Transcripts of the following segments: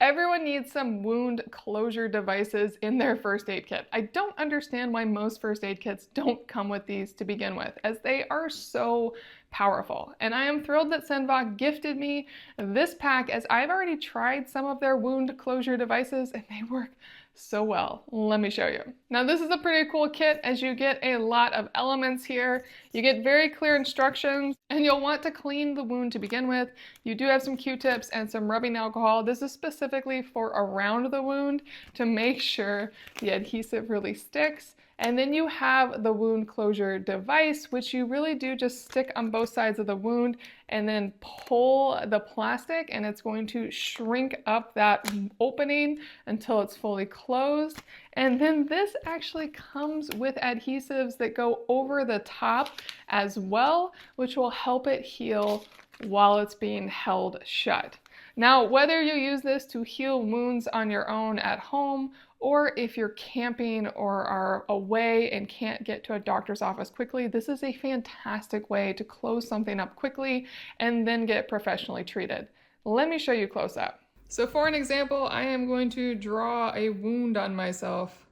Everyone needs some wound closure devices in their first aid kit. I don't understand why most first aid kits don't come with these to begin with, as they are so powerful. And I am thrilled that Senvok gifted me this pack, as I've already tried some of their wound closure devices and they work so well. Let me show you. Now this is a pretty cool kit, as you get a lot of elements here. You get very clear instructions, and you'll want to clean the wound to begin with. You do have some Q-tips and some rubbing alcohol. This is specifically for around the wound to make sure the adhesive really sticks. And then you have the wound closure device, which you really do just stick on both sides of the wound and then pull the plastic, and it's going to shrink up that opening until it's fully closed. And then this actually comes with adhesives that go over the top as well, which will help it heal while it's being held shut. Now, whether you use this to heal wounds on your own at home, or if you're camping or are away and can't get to a doctor's office quickly, this is a fantastic way to close something up quickly and then get professionally treated. Let me show you close up. So for an example, I am going to draw a wound on myself.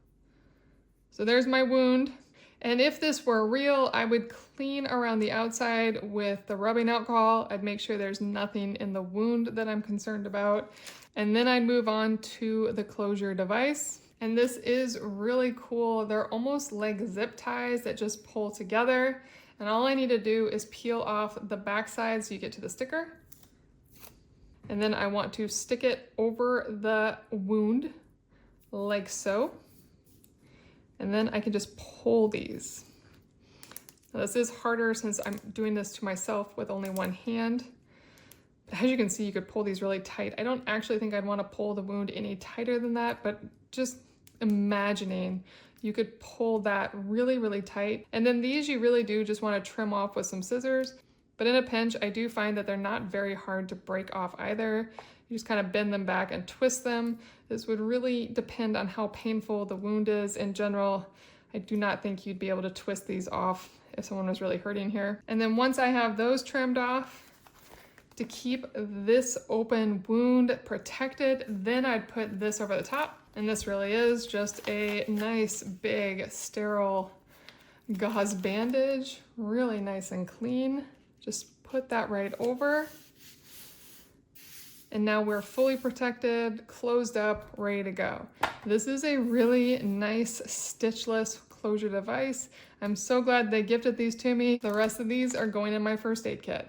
So there's my wound. And if this were real, I would clean around the outside with the rubbing alcohol. I'd make sure there's nothing in the wound that I'm concerned about. And then I'd move on to the closure device. And this is really cool. They're almost like zip ties that just pull together. And all I need to do is peel off the back side so you get to the sticker. And then I want to stick it over the wound like so. And then I can just pull these. Now this is harder since I'm doing this to myself with only one hand. As you can see, you could pull these really tight. I don't actually think I'd want to pull the wound any tighter than that, but just imagining you could pull that really, really tight. And then these you really do just want to trim off with some scissors. But in a pinch, I do find that they're not very hard to break off either. You just kind of bend them back and twist them. This would really depend on how painful the wound is. In general, I do not think you'd be able to twist these off if someone was really hurting here. And then once I have those trimmed off, to keep this open wound protected, then I'd put this over the top. And this really is just a nice, big, sterile gauze bandage. Really nice and clean. Just put that right over. And now we're fully protected, closed up, ready to go. This is a really nice stitchless closure device. I'm so glad they gifted these to me. The rest of these are going in my first aid kit.